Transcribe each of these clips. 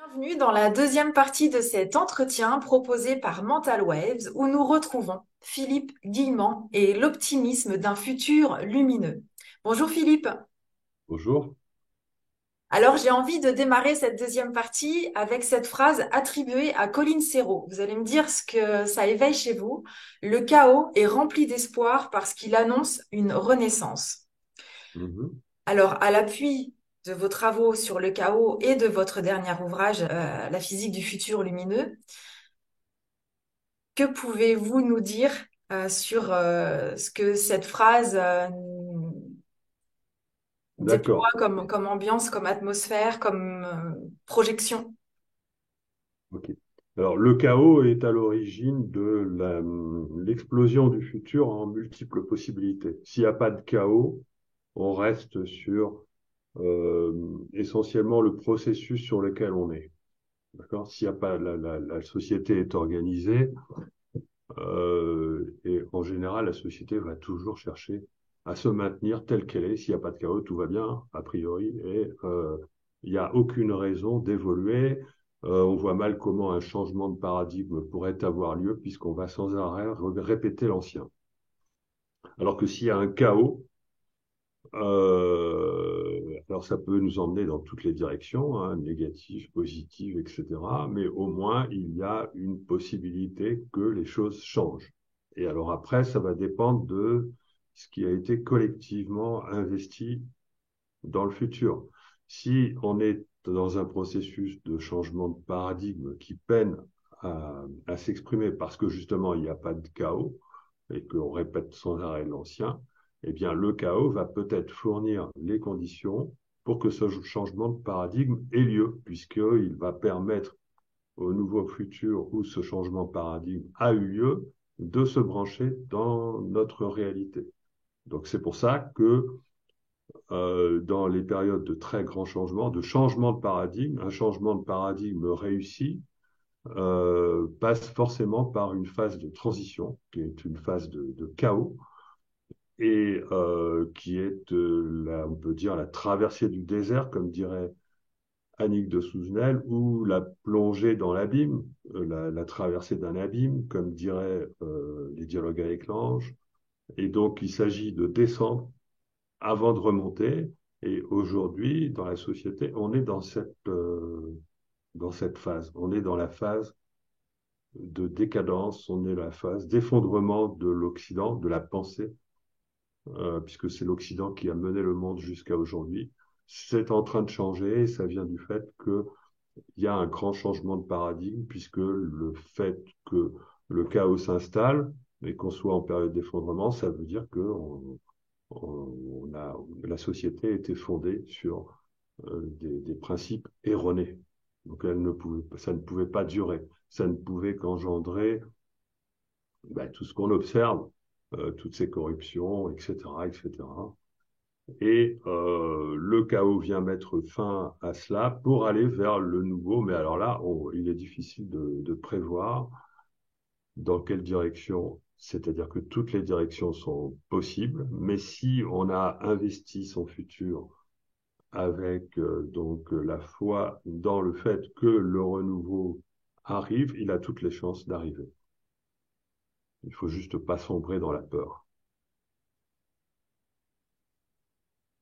Bienvenue dans la deuxième partie de cet entretien proposé par Mental Waves où nous retrouvons Philippe Guillemant et l'optimisme d'un futur lumineux. Bonjour Philippe. Bonjour. Alors j'ai envie de démarrer cette deuxième partie avec cette phrase attribuée à Colin Serrault. Vous allez me dire ce que ça éveille chez vous. Le chaos est rempli d'espoir parce qu'il annonce une renaissance. Mhm. Alors, à l'appui de vos travaux sur le chaos et de votre dernier ouvrage, La physique du futur lumineux, que pouvez-vous nous dire sur ce que cette phrase déploie D'accord. comme ambiance, comme atmosphère, comme projection? Ok. Alors, le chaos est à l'origine de l'explosion du futur en multiples possibilités. S'il n'y a pas de chaos, on reste sur essentiellement le processus sur lequel on est. D'accord? S'il n'y a pas la société est organisée, et en général, la société va toujours chercher à se maintenir telle qu'elle est. S'il n'y a pas de chaos, tout va bien, a priori, et il n'y a aucune raison d'évoluer. On voit mal comment un changement de paradigme pourrait avoir lieu, puisqu'on va sans arrêt répéter l'ancien. Alors que s'il y a un chaos, alors ça peut nous emmener dans toutes les directions, hein, négatives, positives, etc. Mais au moins, il y a une possibilité que les choses changent. Et alors après, ça va dépendre de ce qui a été collectivement investi dans le futur. Si on est dans un processus de changement de paradigme qui peine à s'exprimer parce que justement il n'y a pas de chaos et qu'on répète sans arrêt l'ancien, eh bien le chaos va peut-être fournir les conditions pour que ce changement de paradigme ait lieu, puisqu'il va permettre au nouveau futur où ce changement de paradigme a eu lieu de se brancher dans notre réalité. Donc c'est pour ça que dans les périodes de très grands changements, de changement de paradigme, un changement de paradigme réussi passe forcément par une phase de transition, qui est une phase de chaos, et qui est, on peut dire, la traversée du désert, comme dirait Annick de Souzenel, ou la plongée dans l'abîme, la traversée d'un abîme, comme diraient les dialogues avec l'ange. Et donc, il s'agit de descendre avant de remonter. Et aujourd'hui, dans la société, on est dans cette phase. On est dans la phase de décadence, on est dans la phase d'effondrement de l'Occident, de la pensée, puisque c'est l'Occident qui a mené le monde jusqu'à aujourd'hui. C'est en train de changer et ça vient du fait qu'il y a un grand changement de paradigme, puisque le fait que le chaos s'installe et qu'on soit en période d'effondrement, ça veut dire que la société était fondée sur des principes erronés. Donc ça ne pouvait pas durer. Ça ne pouvait qu'engendrer tout ce qu'on observe, toutes ces corruptions, etc., etc. Et le chaos vient mettre fin à cela pour aller vers le nouveau. Mais alors là, il est difficile de prévoir dans quelle direction. C'est-à-dire que toutes les directions sont possibles, mais si on a investi son futur avec la foi dans le fait que le renouveau arrive, il a toutes les chances d'arriver. Il faut juste pas sombrer dans la peur.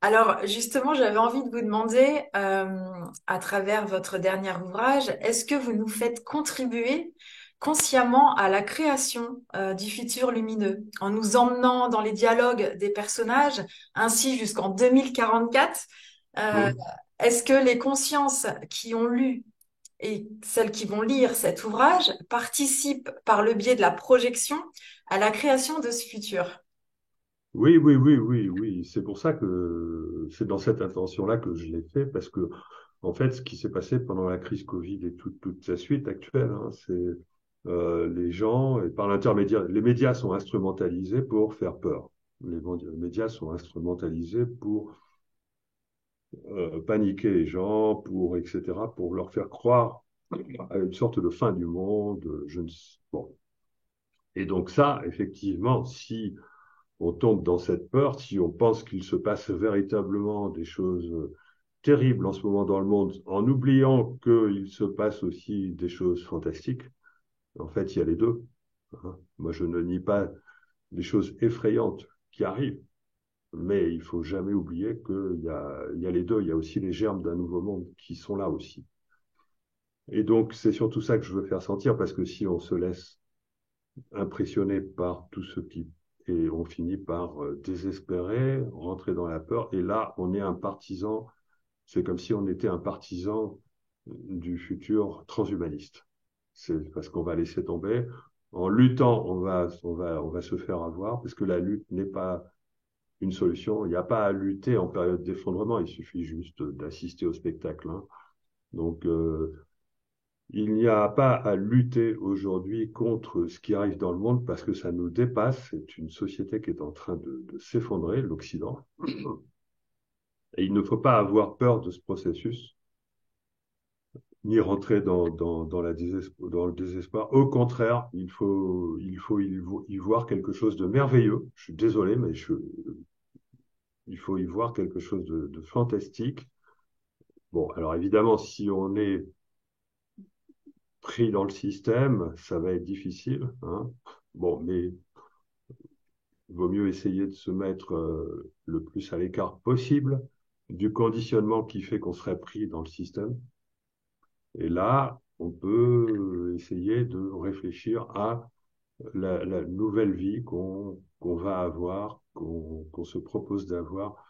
Alors justement, j'avais envie de vous demander, à travers votre dernier ouvrage, est-ce que vous nous faites contribuer consciemment à la création du futur lumineux, en nous emmenant dans les dialogues des personnages, ainsi jusqu'en 2044? Euh, Hmm. Est-ce que les consciences qui ont lu et celles qui vont lire cet ouvrage participent par le biais de la projection à la création de ce futur? Oui, oui, oui, oui, oui. C'est pour ça que c'est dans cette intention-là que je l'ai fait, parce que en fait, ce qui s'est passé pendant la crise Covid et toute sa suite actuelle, hein, c'est les gens, et par l'intermédiaire, les médias sont instrumentalisés pour faire peur. Les médias sont instrumentalisés pour paniquer les gens, pour etc., pour leur faire croire à une sorte de fin du monde. Je ne sais, bon. Et donc ça, effectivement, si on tombe dans cette peur, si on pense qu'il se passe véritablement des choses terribles en ce moment dans le monde, en oubliant qu'il se passe aussi des choses fantastiques. En fait, il y a les deux, hein. Moi, je ne nie pas des choses effrayantes qui arrivent, mais il faut jamais oublier qu'il y a les deux. Il y a aussi les germes d'un nouveau monde qui sont là aussi. Et donc, c'est surtout ça que je veux faire sentir, parce que si on se laisse impressionner par tout ce qui... Et on finit par désespérer, rentrer dans la peur, et là, on est un partisan, c'est comme si on était un partisan du futur transhumaniste. C'est parce qu'on va laisser tomber. En luttant, on va se faire avoir, parce que la lutte n'est pas une solution. Il n'y a pas à lutter en période d'effondrement, il suffit juste d'assister au spectacle, hein. Donc, il n'y a pas à lutter aujourd'hui contre ce qui arrive dans le monde parce que ça nous dépasse. C'est une société qui est en train de s'effondrer, l'Occident. Et il ne faut pas avoir peur de ce processus, ni rentrer dans le désespoir. Au contraire, il faut y voir quelque chose de merveilleux. Je suis désolé, mais il faut y voir quelque chose de fantastique. Bon, alors évidemment, si on est pris dans le système, ça va être difficile, hein. Bon, mais il vaut mieux essayer de se mettre le plus à l'écart possible du conditionnement qui fait qu'on serait pris dans le système. Et là, on peut essayer de réfléchir à la nouvelle vie qu'on va avoir, qu'on se propose d'avoir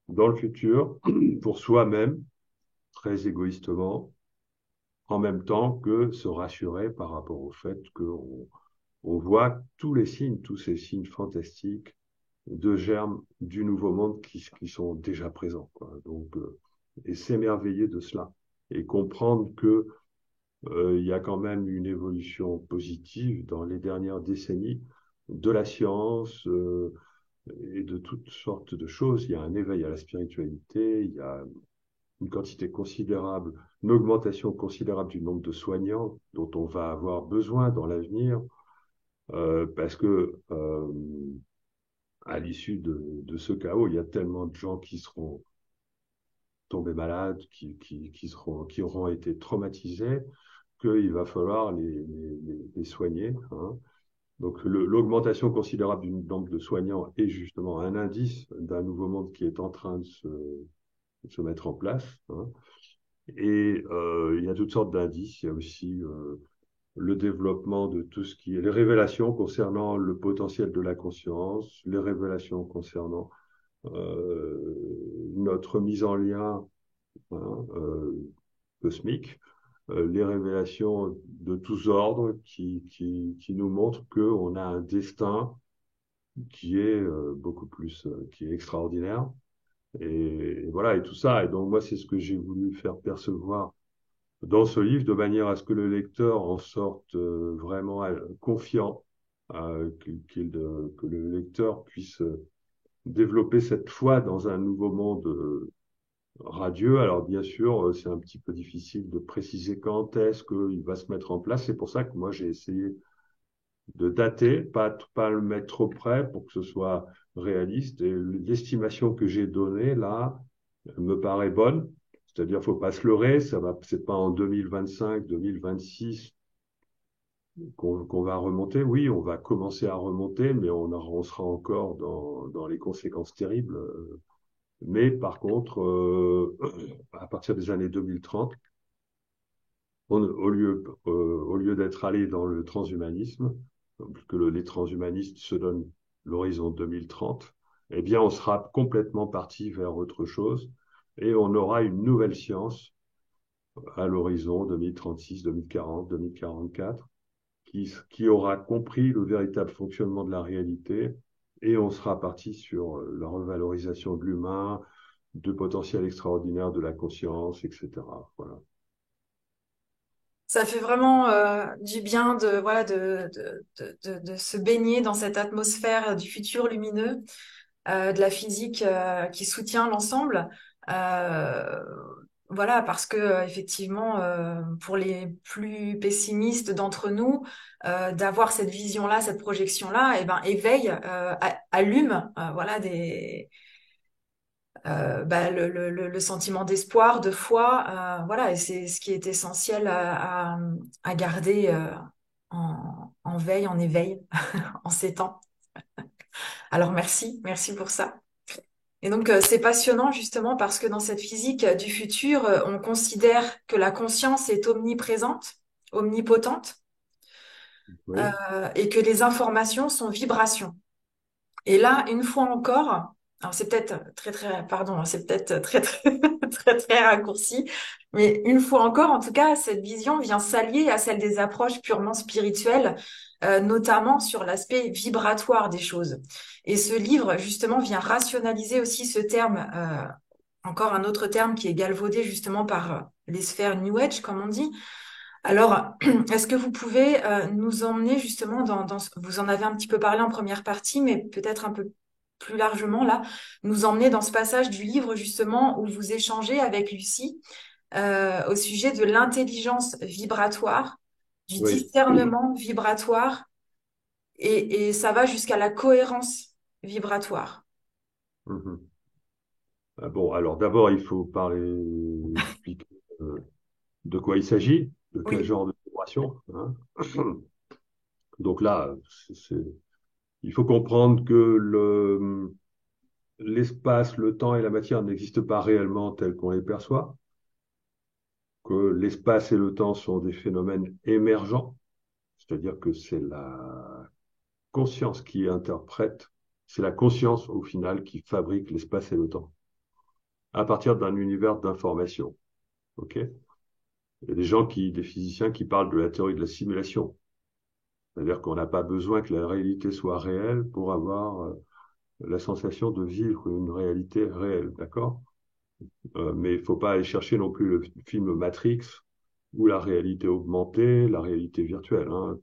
dans le futur pour soi-même, très égoïstement, en même temps que se rassurer par rapport au fait qu'on voit tous les signes, tous ces signes fantastiques de germes du nouveau monde qui sont déjà présents, quoi. Donc, et s'émerveiller de cela et comprendre que il y a quand même une évolution positive dans les dernières décennies de la science et de toutes sortes de choses. Il y a un éveil à la spiritualité, il y a une quantité considérable, une augmentation considérable du nombre de soignants dont on va avoir besoin dans l'avenir, parce que à l'issue de ce chaos, il y a tellement de gens qui seront tombés malades, qui auront été traumatisés, qu'il va falloir les soigner, hein. Donc l'augmentation considérable du nombre de soignants est justement un indice d'un nouveau monde qui est en train de se mettre en place, hein. Et il y a toutes sortes d'indices. Il y a aussi le développement de tout ce qui est les révélations concernant le potentiel de la conscience, les révélations concernant notre mise en lien, hein, cosmique, les révélations de tous ordres qui nous montrent qu'on a un destin qui est beaucoup plus, qui est extraordinaire. Et voilà, et tout ça. Et donc, moi, c'est ce que j'ai voulu faire percevoir dans ce livre, de manière à ce que le lecteur en sorte vraiment confiant, que le lecteur puisse développer cette foi dans un nouveau monde radieux. Alors bien sûr, c'est un petit peu difficile de préciser quand est-ce qu'il va se mettre en place. C'est pour ça que moi j'ai essayé de dater, pas le mettre trop près pour que ce soit réaliste. Et l'estimation que j'ai donnée là me paraît bonne. C'est-à-dire, faut pas se leurrer, c'est pas en 2025, 2026 qu'on va remonter. Oui, on va commencer à remonter, mais on sera encore dans les conséquences terribles. Mais par contre, à partir des années 2030, au lieu d'être allé dans le transhumanisme, puisque les transhumanistes se donnent l'horizon 2030, eh bien, on sera complètement parti vers autre chose et on aura une nouvelle science à l'horizon 2036, 2040, 2044, qui aura compris le véritable fonctionnement de la réalité et on sera parti sur la revalorisation de l'humain, de potentiel extraordinaire de la conscience, etc. Voilà. Ça fait vraiment du bien de, voilà, de se baigner dans cette atmosphère du futur lumineux, de la physique qui soutient l'ensemble. Euh, voilà, parce que effectivement, pour les plus pessimistes d'entre nous, d'avoir cette vision-là, cette projection-là, eh ben, éveille, allume, voilà, bah, le sentiment d'espoir, de foi, voilà, et c'est ce qui est essentiel à garder en veille, en éveil, en ces temps. Alors merci pour ça. Et donc c'est passionnant justement parce que dans cette physique du futur, on considère que la conscience est omniprésente, omnipotente, Oui, et que les informations sont vibrations. Et là, une fois encore, alors c'est peut-être pardon, hein, c'est peut-être très raccourci, mais une fois encore, en tout cas, cette vision vient s'allier à celle des approches purement spirituelles, notamment sur l'aspect vibratoire des choses. Et ce livre, justement, vient rationaliser aussi ce terme, encore un autre terme qui est galvaudé justement par les sphères New Age, comme on dit. Alors, est-ce que vous pouvez nous emmener justement vous en avez un petit peu parlé en première partie, mais peut-être un peu plus largement là, nous emmener dans ce passage du livre justement où vous échangez avec Lucie au sujet de l'intelligence vibratoire, du oui. discernement vibratoire, et ça va jusqu'à la cohérence vibratoire. Mhm. Ah bon, alors d'abord, il faut expliquer de quoi il s'agit, de quel Oui, genre de vibration, hein. Donc là, il faut comprendre que l'espace, le temps et la matière n'existent pas réellement tels qu'on les perçoit, que l'espace et le temps sont des phénomènes émergents, c'est-à-dire que c'est la conscience qui interprète, c'est la conscience au final qui fabrique l'espace et le temps, à partir d'un univers d'information. OK? Il y a des physiciens qui parlent de la théorie de la simulation. C'est-à-dire qu'on n'a pas besoin que la réalité soit réelle pour avoir la sensation de vivre une réalité réelle, d'accord? Mais il ne faut pas aller chercher non plus le film Matrix ou la réalité augmentée, la réalité virtuelle, hein.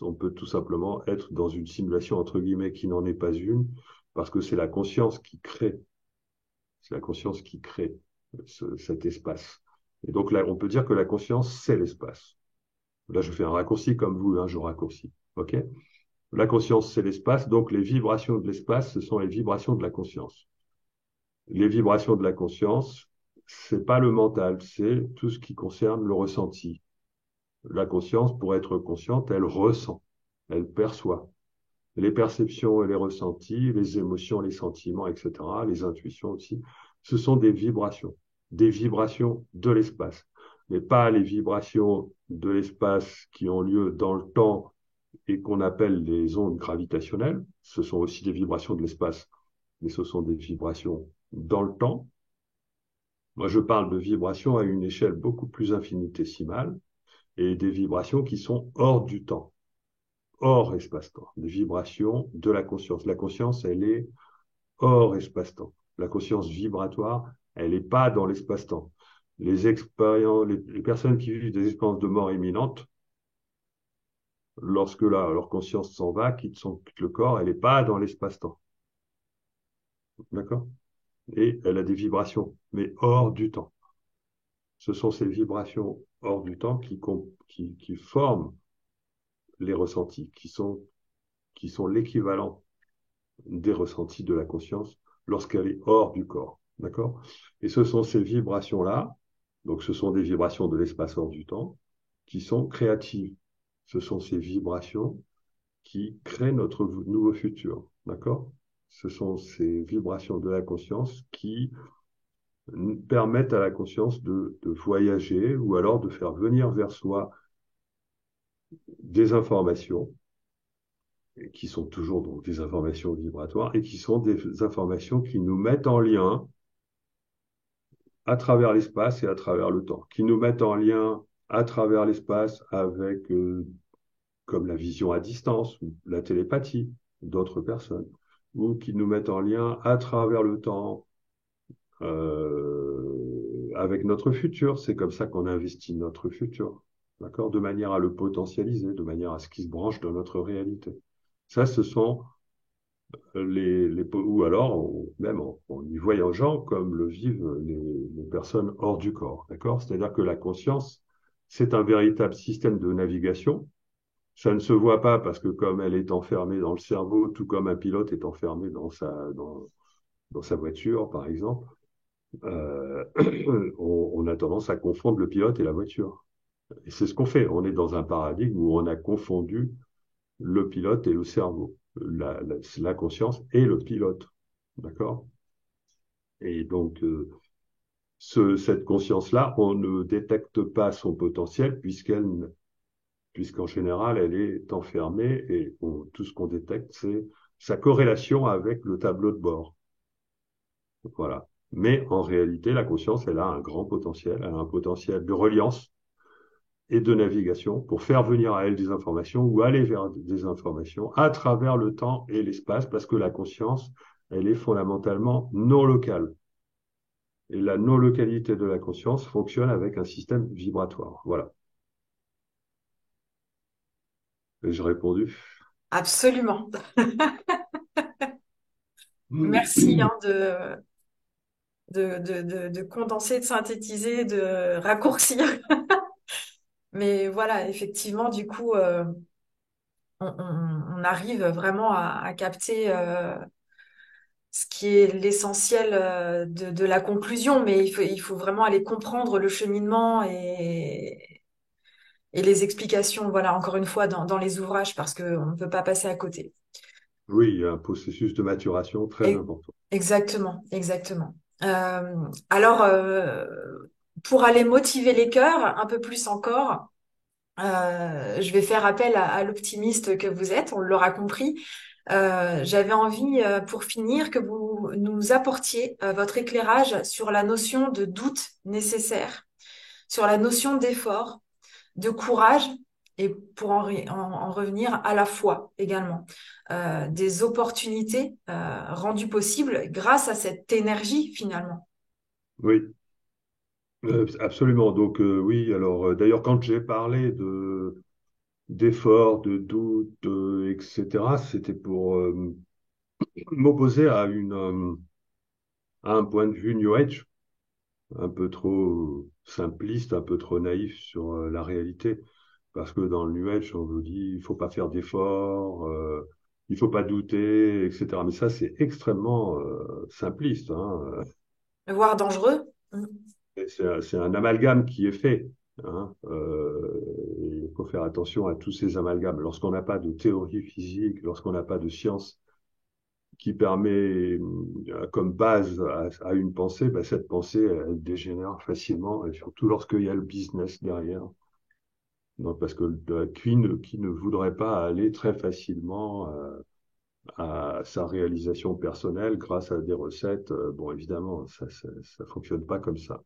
On peut tout simplement être dans une simulation entre guillemets qui n'en est pas une, parce que c'est la conscience qui crée cet espace. Et donc là, on peut dire que la conscience, c'est l'espace. Là, je fais un raccourci comme vous, hein, je raccourcis. OK? La conscience, c'est l'espace, donc les vibrations de l'espace, ce sont les vibrations de la conscience. Les vibrations de la conscience, c'est pas le mental, c'est tout ce qui concerne le ressenti. La conscience, pour être consciente, elle ressent, elle perçoit. Les perceptions et les ressentis, les émotions, les sentiments, etc., les intuitions aussi, ce sont des vibrations de l'espace, mais pas les vibrations de l'espace qui ont lieu dans le temps et qu'on appelle les ondes gravitationnelles. Ce sont aussi des vibrations de l'espace, mais ce sont des vibrations dans le temps. Moi, je parle de vibrations à une échelle beaucoup plus infinitésimale et des vibrations qui sont hors du temps, hors espace-temps, des vibrations de la conscience. La conscience, elle est hors espace-temps. La conscience vibratoire, elle n'est pas dans l'espace-temps. Les personnes qui vivent des expériences de mort imminente, lorsque leur conscience s'en va, quitte le corps, elle n'est pas dans l'espace-temps. D'accord? Et elle a des vibrations, mais hors du temps. Ce sont ces vibrations hors du temps qui forment les ressentis, qui sont l'équivalent des ressentis de la conscience lorsqu'elle est hors du corps. D'accord? Et ce sont ces vibrations-là, donc ce sont des vibrations de l'espace hors du temps, qui sont créatives. Ce sont ces vibrations qui créent notre nouveau futur. D'accord? Ce sont ces vibrations de la conscience qui permettent à la conscience de voyager ou alors de faire venir vers soi des informations qui sont toujours donc des informations vibratoires et qui sont des informations qui nous mettent en lien à travers l'espace et à travers le temps, qui nous mettent en lien à travers l'espace avec, comme la vision à distance ou la télépathie d'autres personnes, ou qui nous mettent en lien à travers le temps avec notre futur. C'est comme ça qu'on investit notre futur, d'accord, de manière à le potentialiser, de manière à ce qu'il se branche dans notre réalité. Ça, ce sont ou alors même en y voyageant comme le vivent les personnes hors du corps, d'accord? C'est-à-dire que la conscience, c'est un véritable système de navigation. Ça ne se voit pas parce que comme elle est enfermée dans le cerveau, tout comme un pilote est enfermé dans sa voiture, par exemple, euh, on a tendance à confondre le pilote et la voiture. Et c'est ce qu'on fait. On est dans un paradigme où on a confondu le pilote et le cerveau, la conscience et le pilote. D'accord? Et donc, cette conscience-là, on ne détecte pas son potentiel puisqu'en général, elle est enfermée et tout ce qu'on détecte, c'est sa corrélation avec le tableau de bord. Voilà. Mais en réalité, la conscience, elle a un grand potentiel. Elle a un potentiel de reliance et de navigation pour faire venir à elle des informations ou aller vers des informations à travers le temps et l'espace, parce que la conscience, elle est fondamentalement non locale. Et la non-localité de la conscience fonctionne avec un système vibratoire. Voilà. Et j'ai répondu. Absolument. Merci hein, de condenser, de synthétiser, de raccourcir. Mais voilà, effectivement, du coup, on arrive vraiment à capter ce qui est l'essentiel de la conclusion, mais il faut vraiment aller comprendre le cheminement et les explications, voilà, encore une fois, dans les ouvrages, parce qu'on ne peut pas passer à côté. Oui, il y a un processus de maturation très Et- important. Exactement, exactement. Alors, pour aller motiver les cœurs un peu plus encore, je vais faire appel à l'optimiste que vous êtes, on l'aura compris. J'avais envie, pour finir, que vous nous apportiez votre éclairage sur la notion de doute nécessaire, sur la notion d'effort, de courage, et pour en revenir à la foi également. Des opportunités rendues possibles grâce à cette énergie finalement. Oui, absolument. Donc oui, alors d'ailleurs quand j'ai parlé de d'efforts, de doutes, etc., c'était pour m'opposer à un point de vue New Age un peu trop simpliste, un peu trop naïf sur la réalité. Parce que dans le New Age, on vous dit, il faut pas faire d'efforts, il faut pas douter, etc. Mais ça, c'est extrêmement simpliste, hein. Voire dangereux. Mm. Et c'est un amalgame qui est fait, hein. Il faut faire attention à tous ces amalgames. Lorsqu'on n'a pas de théorie physique, lorsqu'on n'a pas de science qui permet comme base à une pensée, ben, cette pensée, elle dégénère facilement, et surtout lorsqu'il y a le business derrière. Donc, parce que qui ne voudrait pas aller très facilement à sa réalisation personnelle grâce à des recettes? Bon, évidemment, ça fonctionne pas comme ça.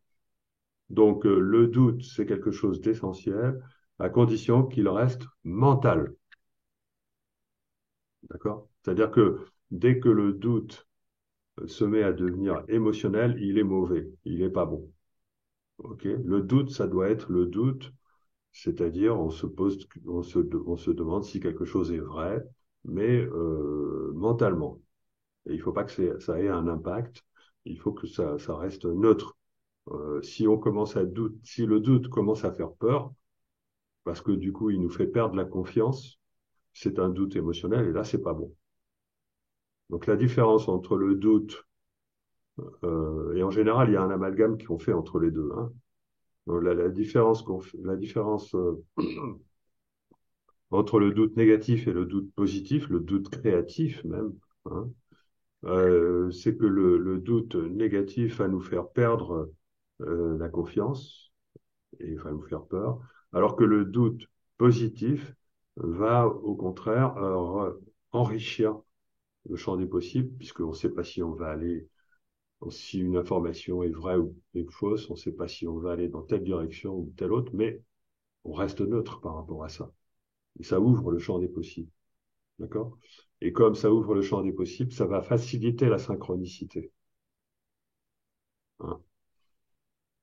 Donc, le doute, c'est quelque chose d'essentiel, à condition qu'il reste mental. D'accord? C'est-à-dire que dès que le doute se met à devenir émotionnel, il est mauvais, il n'est pas bon. Ok? Le doute, ça doit être le doute, c'est-à-dire on se demande si quelque chose est vrai, mais mentalement. Et il ne faut pas que ça ait un impact, il faut que ça reste neutre. Si on commence à douter, si le doute commence à faire peur, parce que du coup il nous fait perdre la confiance, c'est un doute émotionnel et là c'est pas bon. Donc la différence entre le doute et en général il y a un amalgame qu'on fait entre les deux, hein. Donc, la différence entre le doute négatif et le doute positif, le doute créatif même, hein, c'est que le doute négatif va nous faire perdre la confiance et va nous faire peur, alors que le doute positif va au contraire enrichir le champ des possibles, puisqu'on ne sait pas si on va aller, si une information est vraie ou est fausse, on ne sait pas si on va aller dans telle direction ou telle autre, mais on reste neutre par rapport à ça. Et ça ouvre le champ des possibles. D'accord? Et comme ça ouvre le champ des possibles, ça va faciliter la synchronicité, hein.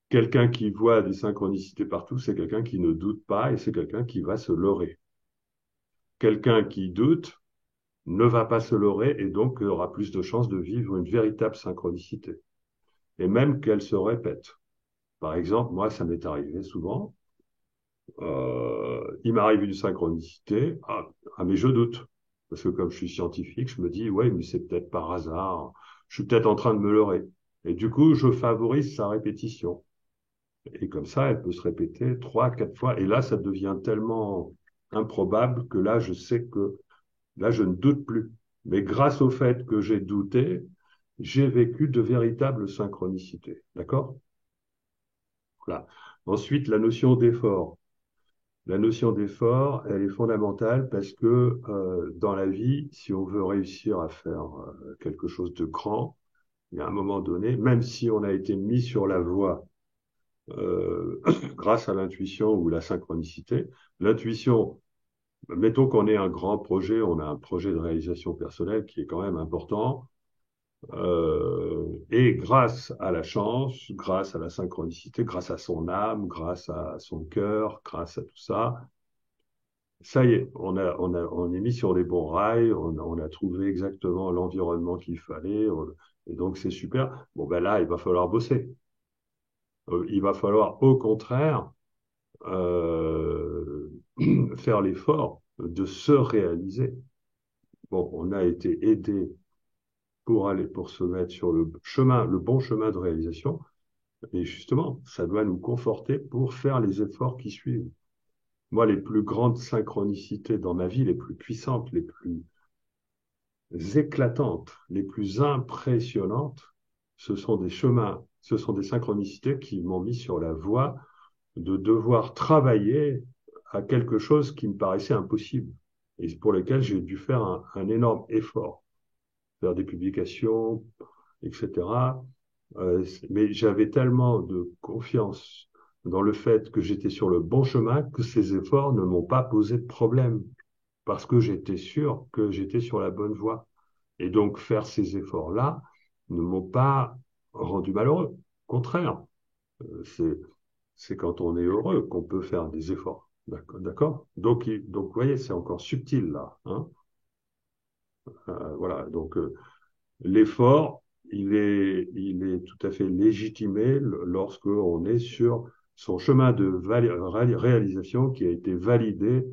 Quelqu'un qui voit des synchronicités partout, c'est quelqu'un qui ne doute pas et c'est quelqu'un qui va se leurrer. Quelqu'un qui doute ne va pas se leurrer et donc aura plus de chances de vivre une véritable synchronicité. Et même qu'elle se répète. Par exemple, moi, ça m'est arrivé souvent. Il m'arrive une synchronicité, mais je doute. Parce que comme je suis scientifique, je me dis, ouais, mais c'est peut-être par hasard. Je suis peut-être en train de me leurrer. Et du coup, je favorise sa répétition. Et comme ça, elle peut se répéter 3, 4 fois. Et là, ça devient tellement improbable que là, je sais que là, je ne doute plus. Mais grâce au fait que j'ai douté, j'ai vécu de véritables synchronicités. D'accord? Voilà. Ensuite, la notion d'effort. La notion d'effort, elle est fondamentale parce que dans la vie, si on veut réussir à faire quelque chose de grand, il y a un moment donné, même si on a été mis sur la voie euh, grâce à l'intuition ou la synchronicité, l'intuition, mettons qu'on ait un grand projet, on a un projet de réalisation personnelle qui est quand même important, et grâce à la chance, grâce à la synchronicité, grâce à son âme, grâce à son cœur, grâce à tout ça, ça y est, on est mis sur les bons rails, on a trouvé exactement l'environnement qu'il fallait, et donc c'est super. Bon, ben là, il va falloir bosser. Il va falloir, au contraire, euh, faire l'effort de se réaliser. Bon, on a été aidé pour se mettre sur le chemin, le bon chemin de réalisation, et justement, ça doit nous conforter pour faire les efforts qui suivent. Moi, les plus grandes synchronicités dans ma vie, les plus puissantes, les plus éclatantes, les plus impressionnantes, ce sont des chemins, ce sont des synchronicités qui m'ont mis sur la voie de devoir travailler à quelque chose qui me paraissait impossible et pour lequel j'ai dû faire un énorme effort, faire des publications, etc. Mais j'avais tellement de confiance dans le fait que j'étais sur le bon chemin que ces efforts ne m'ont pas posé de problème parce que j'étais sûr que j'étais sur la bonne voie. Et donc, faire ces efforts-là ne m'ont pas rendu malheureux. Au contraire, c'est quand on est heureux qu'on peut faire des efforts. D'accord, d'accord? Donc, vous voyez, c'est encore subtil là, hein. Voilà. Donc, l'effort, il est tout à fait légitimé lorsque on est sur son chemin de réalisation qui a été validé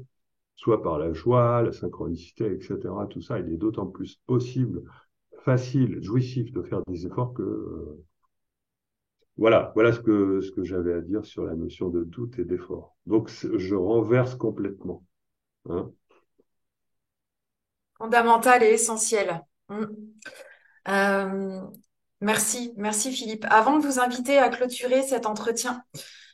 soit par la joie, la synchronicité, etc. Tout ça, il est d'autant plus possible, facile, jouissif de faire des efforts que voilà ce que j'avais à dire sur la notion de doute et d'effort. Donc je renverse complètement, hein. Fondamental et essentiel. Mm. Euh, merci Philippe. Avant de vous inviter à clôturer cet entretien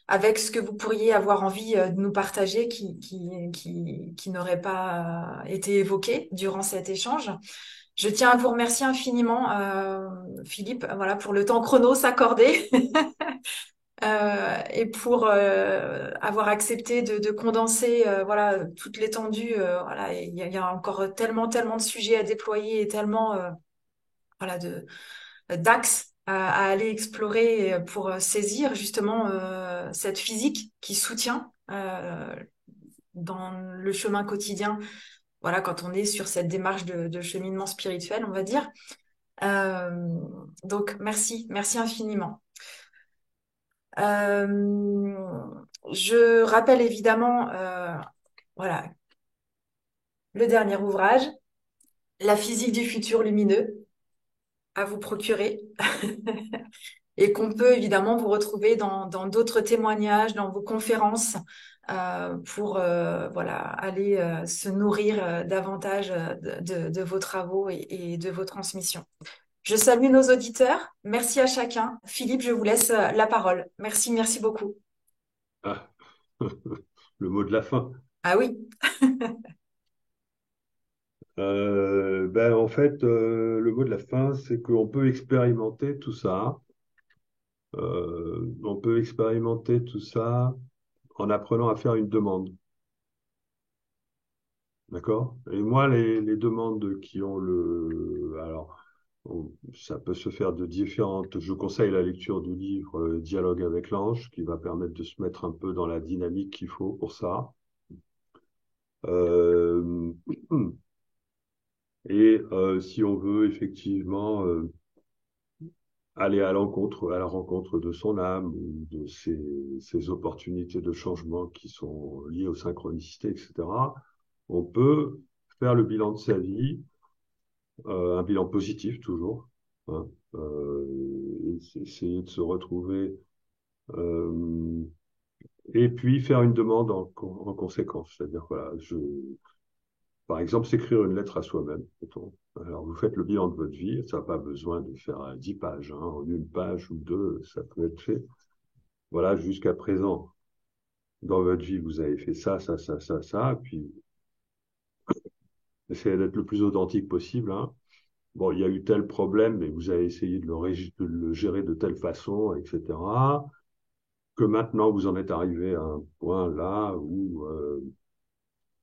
avec ce que vous pourriez avoir envie de nous partager qui n'aurait pas été évoqué durant cet échange, je tiens à vous remercier infiniment, Philippe, voilà, pour le temps chrono s'accorder et pour avoir accepté de condenser voilà, toute l'étendue. Voilà, il y a encore tellement de sujets à déployer et tellement voilà, d'axes à aller explorer pour saisir justement cette physique qui soutient dans le chemin quotidien. Voilà, quand on est sur cette démarche de cheminement spirituel, on va dire. Euh, donc, merci infiniment. Je rappelle évidemment, voilà, le dernier ouvrage, La physique du futur lumineux, à vous procurer et qu'on peut évidemment vous retrouver dans d'autres témoignages, dans vos conférences, pour voilà, aller se nourrir davantage de vos travaux et de vos transmissions. Je salue nos auditeurs. Merci à chacun. Philippe, je vous laisse la parole. Merci beaucoup. Ah, le mot de la fin. Ah oui. Ben, en fait, le mot de la fin, c'est qu'on peut expérimenter tout ça. On peut expérimenter tout ça en apprenant à faire une demande. D'accord? Et moi, les demandes qui ont Alors, ça peut se faire de différentes. Je conseille la lecture du livre Dialogue avec l'ange, qui va permettre de se mettre un peu dans la dynamique qu'il faut pour ça. Euh, Et si on veut effectivement aller à la rencontre de son âme ou de ses opportunités de changement qui sont liées aux synchronicités, etc., on peut faire le bilan de sa vie, un bilan positif toujours, hein. Essayer de se retrouver euh, et puis faire une demande en conséquence. C'est-à-dire, voilà, par exemple, s'écrire une lettre à soi-même. Mettons. Alors, vous faites le bilan de votre vie, ça n'a pas besoin de faire 10 pages, hein, en une page ou deux, ça peut être fait. Voilà, jusqu'à présent, dans votre vie, vous avez fait ça, ça, ça, ça, ça, puis essayez d'être le plus authentique possible, hein. Bon, il y a eu tel problème, mais vous avez essayé de le gérer de telle façon, etc. Que maintenant, vous en êtes arrivé à un point là où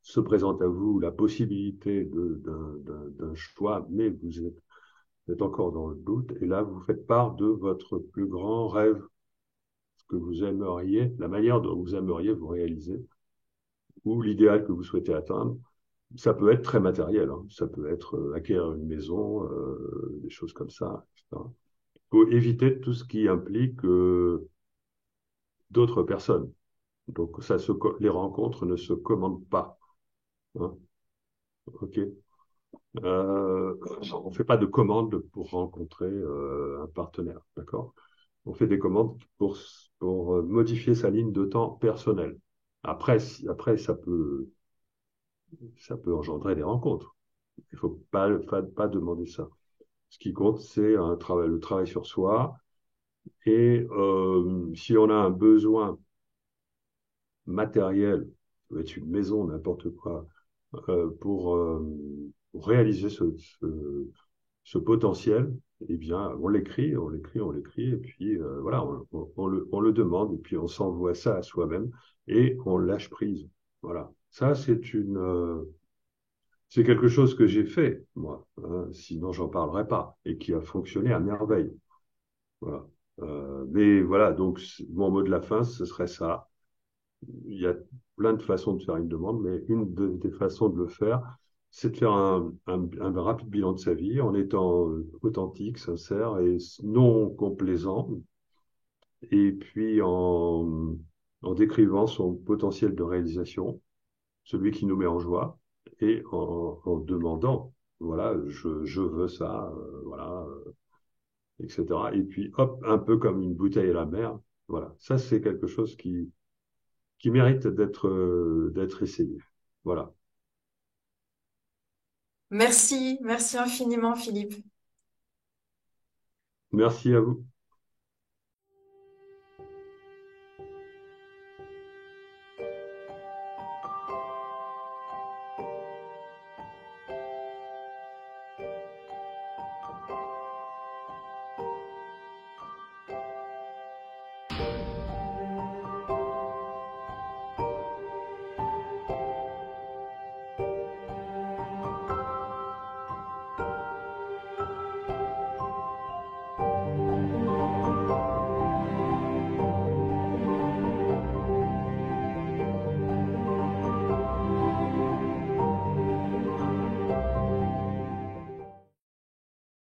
se présente à vous la possibilité d'un choix, mais vous êtes encore dans le doute, et là, vous faites part de votre plus grand rêve, ce que vous aimeriez, la manière dont vous aimeriez vous réaliser, ou l'idéal que vous souhaitez atteindre. Ça peut être très matériel, hein. Ça peut être acquérir une maison, des choses comme ça, etc. Il faut éviter tout ce qui implique d'autres personnes. Donc, les rencontres ne se commandent pas, hein. OK. Euh, on ne fait pas de commandes pour rencontrer un partenaire, d'accord? On fait des commandes pour modifier sa ligne de temps personnelle. Après, après ça peut engendrer des rencontres. Il ne faut pas demander ça. Ce qui compte, c'est le travail sur soi. Et si on a un besoin matériel, ça peut être une maison, n'importe quoi, pour réaliser ce potentiel, eh bien, on l'écrit, on l'écrit, on l'écrit, et puis voilà, on le demande, et puis on s'envoie ça à soi-même, et on lâche prise. Voilà. Ça, c'est quelque chose que j'ai fait, moi, hein, sinon j'en parlerai pas, et qui a fonctionné à merveille. Voilà. Mais voilà, donc mon mot de la fin, ce serait ça. Il y a plein de façons de faire une demande, mais des façons de le faire, c'est de faire un rapide bilan de sa vie en étant authentique, sincère et non complaisant, et puis en décrivant son potentiel de réalisation, celui qui nous met en joie, et en demandant, voilà, je veux ça, voilà, etc. Et puis, hop, un peu comme une bouteille à la mer, voilà. Ça, c'est quelque chose qui mérite d'être essayé. Voilà. Merci, merci infiniment, Philippe. Merci à vous.